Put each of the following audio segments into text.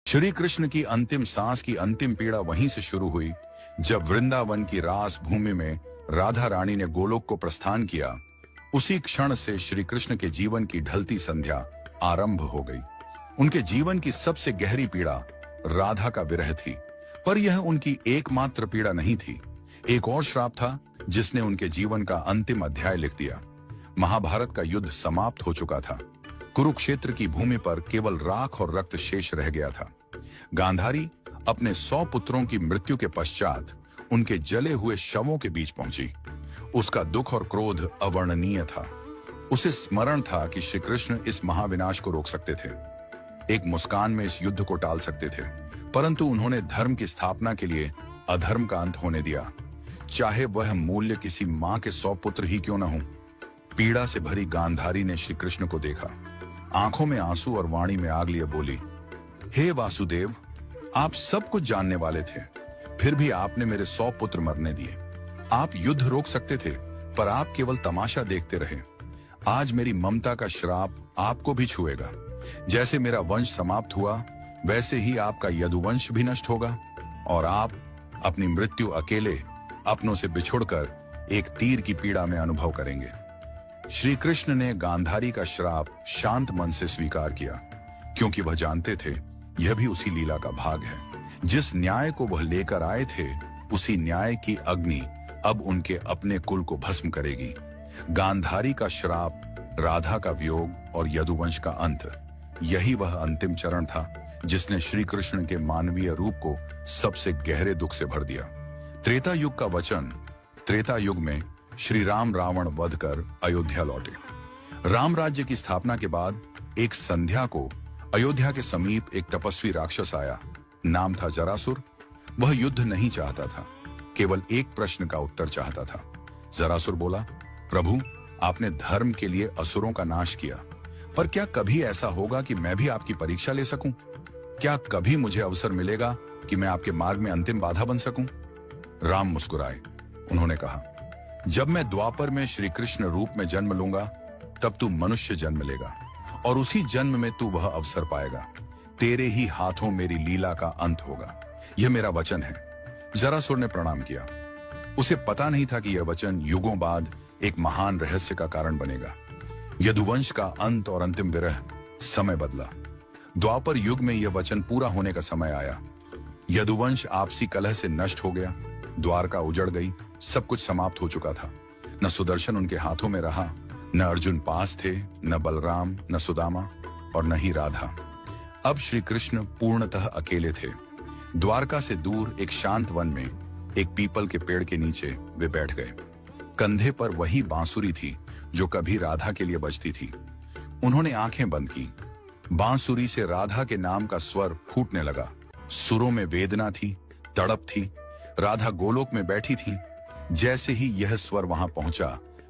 श्री कृष्ण की अंतिम सांस की अंतिम पीड़ा वहीं से शुरू हुई जब वृंदावन की रास भूमि में राधा रानी ने गोलोक को प्रस्थान किया। उसी क्षण से श्री कृष्ण के जीवन की ढलती संध्या आरंभ हो गई। उनके जीवन की सबसे गहरी पीड़ा राधा का विरह थी, पर यह उनकी एकमात्र पीड़ा नहीं थी। एक और श्राप था जिसने उनके जीवन का अंतिम अध्याय लिख दिया। महाभारत का युद्ध समाप्त हो चुका था। कुरुक्षेत्र की भूमि पर केवल राख और रक्त शेष रह गया था। गांधारी अपने 100 पुत्रों की मृत्यु के पश्चात उनके जले हुए शवों के बीच पहुंची। उसका दुख और क्रोध अवर्णनीय था। उसे स्मरण था कि श्री कृष्ण इस महाविनाश को रोक सकते थे, एक मुस्कान में इस युद्ध को टाल सकते थे, परंतु उन्होंने धर्म की स्थापना के लिए अधर्म का अंत होने दिया, चाहे वह मूल्य किसी मां के 100 पुत्र ही क्यों न हो। पीड़ा से भरी गांधारी ने श्री कृष्ण को देखा, आंखों में आंसू और वाणी में आग लिए बोली, हे वासुदेव, आप सब कुछ जानने वाले थे, फिर भी आपने मेरे 100 पुत्र मरने दिए। आप युद्ध रोक सकते थे, पर आप केवल तमाशा देखते रहे। आज मेरी ममता का श्राप आपको भी छुएगा। जैसे मेरा वंश समाप्त हुआ, वैसे ही आपका यदुवंश भी नष्ट होगा और आप अपनी मृत्यु अकेले अपनों से बिछुड़कर एक तीर की पीड़ा में अनुभव करेंगे। श्री कृष्ण ने गांधारी का श्राप शांत मन से स्वीकार किया, क्योंकि वह जानते थे यह भी उसी लीला का भाग है। जिस न्याय को वह लेकर आए थे, उसी न्याय की अग्नि अब उनके अपने कुल को भस्म करेगी। गांधारी का श्राप, राधा का वियोग और यदुवंश का अंत, यही वह अंतिम चरण था जिसने श्री कृष्ण के मानवीय रूप को सबसे गहरे दुख से भर दिया। त्रेता युग का वचन। त्रेता युग में श्री राम रावण वध कर अयोध्या लौटे। राम राज्य की स्थापना के बाद एक संध्या को अयोध्या के समीप एक तपस्वी राक्षस आया। नाम था जरासुर। वह युद्ध नहीं चाहता था, केवल एक प्रश्न का उत्तर चाहता था। जरासुर बोला, प्रभु, आपने धर्म के लिए असुरों का नाश किया, पर क्या कभी ऐसा होगा कि मैं भी आपकी परीक्षा ले सकूं? क्या कभी मुझे अवसर मिलेगा कि मैं आपके मार्ग में अंतिम बाधा बन सकूं? राम मुस्कुराए। उन्होंने कहा, जब मैं द्वापर में श्री कृष्ण रूप में जन्म लूंगा, तब तू मनुष्य जन्म लेगा और उसी जन्म में तू वह अवसर पाएगा। तेरे ही हाथों मेरी लीला का अंत होगा। यह मेरा वचन है। जरासुर ने प्रणाम किया। उसे पता नहीं था कि यह वचन युगों बाद एक महान रहस्य का कारण बनेगा। यदुवंश का अंत और अंतिम विरह। समय बदला। द्वापर युग में यह वचन पूरा होने का समय आया। यदुवंश आपसी कलह से नष्ट हो गया। द्वारका उजड़ गई। सब कुछ समाप्त हो चुका था। न सुदर्शन उनके हाथों में रहा, न अर्जुन पास थे, न बलराम, न सुदामा और न ही राधा। अब श्री कृष्ण पूर्णतः अकेले थे। द्वारका से दूर एक शांत वन में एक पीपल के पेड़ के नीचे वे बैठ गए। कंधे पर वही बांसुरी थी जो कभी राधा के लिए बजती थी। उन्होंने आंखें बंद की। बांसुरी से राधा के नाम का स्वर फूटने लगा। सुरों में वेदना थी, तड़प थी। राधा गोलोक में बैठी थी। जैसे ही यह स्वर वहां पहुंचा,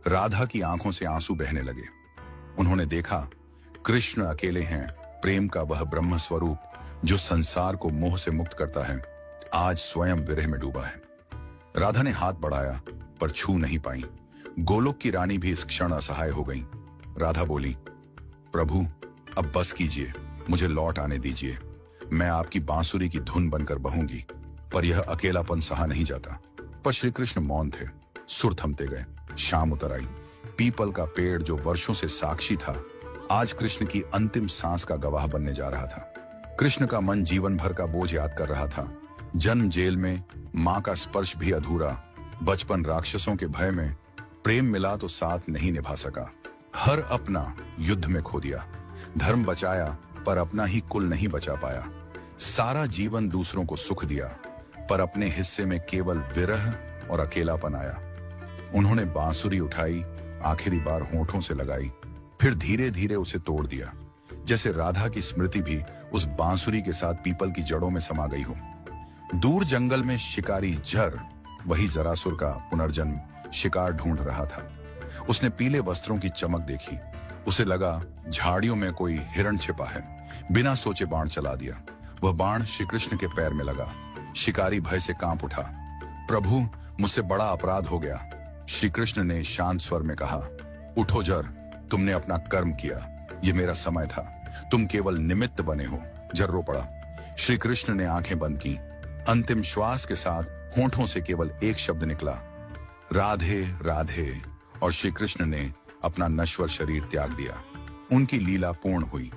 राधा की आंखों से आंसू बहने लगे। उन्होंने देखा, कृष्ण अकेले हैं। प्रेम का वह ब्रह्म स्वरूप जो संसार को मोह से मुक्त करता है, आज स्वयं विरह में डूबा है। राधा ने हाथ बढ़ाया, पर छू नहीं पाई। गोलोक की रानी भी इस क्षण असहाय हो गई। राधा बोली, प्रभु, अब बस कीजिए, मुझे लौट आने दीजिए। मैं आपकी बांसुरी की धुन बनकर बहूंगी। पर यह अकेलापन सहा नहीं जाता। पर श्री कृष्ण मौन थे। सुर थमते गए। शाम उतर आई। पीपल का पेड़ जो वर्षों से साक्षी था, आज कृष्ण की अंतिम सांस का गवाह बनने जा रहा था। कृष्ण का मन जीवन भर का बोझ याद कर रहा था। जन्म जेल में, मां का स्पर्श भी अधूरा, बचपन राक्षसों के भय में, प्रेम मिला तो साथ नहीं निभा सका। हर अपना युद्ध में खो दिया। धर्म बचाया, पर अपना ही कुल नहीं बचा पाया। सारा जीवन दूसरों को सुख दिया, पर अपने हिस्से में केवल विरह और अकेलापन आया। उन्होंने बांसुरी उठाई, आखिरी बार होंठों से लगाई, फिर धीरे धीरे उसे तोड़ दिया, जैसे राधा की स्मृति भी उस बांसुरी के साथ पीपल की जड़ों में समा गई हो। दूर जंगल में शिकारी जर, वही जरासुर का पुनर्जन्म, शिकार ढूंढ रहा था। उसने पीले वस्त्रों की चमक देखी। उसे लगा झाड़ियों में कोई हिरण छिपा है। बिना सोचे बाण चला दिया। वह बाण श्री कृष्ण के पैर में लगा। शिकारी भय से कांप उठा। प्रभु, मुझसे बड़ा अपराध हो गया। श्री कृष्ण ने शांत स्वर में कहा, उठो जर, तुमने अपना कर्म किया। ये मेरा समय था, तुम केवल निमित्त बने हो। जर रो पड़ा। श्री कृष्ण ने आंखें बंद की। अंतिम श्वास के साथ होठों से केवल एक शब्द निकला, राधे राधे, और श्री कृष्ण ने अपना नश्वर शरीर त्याग दिया। उनकी लीला पूर्ण हुई।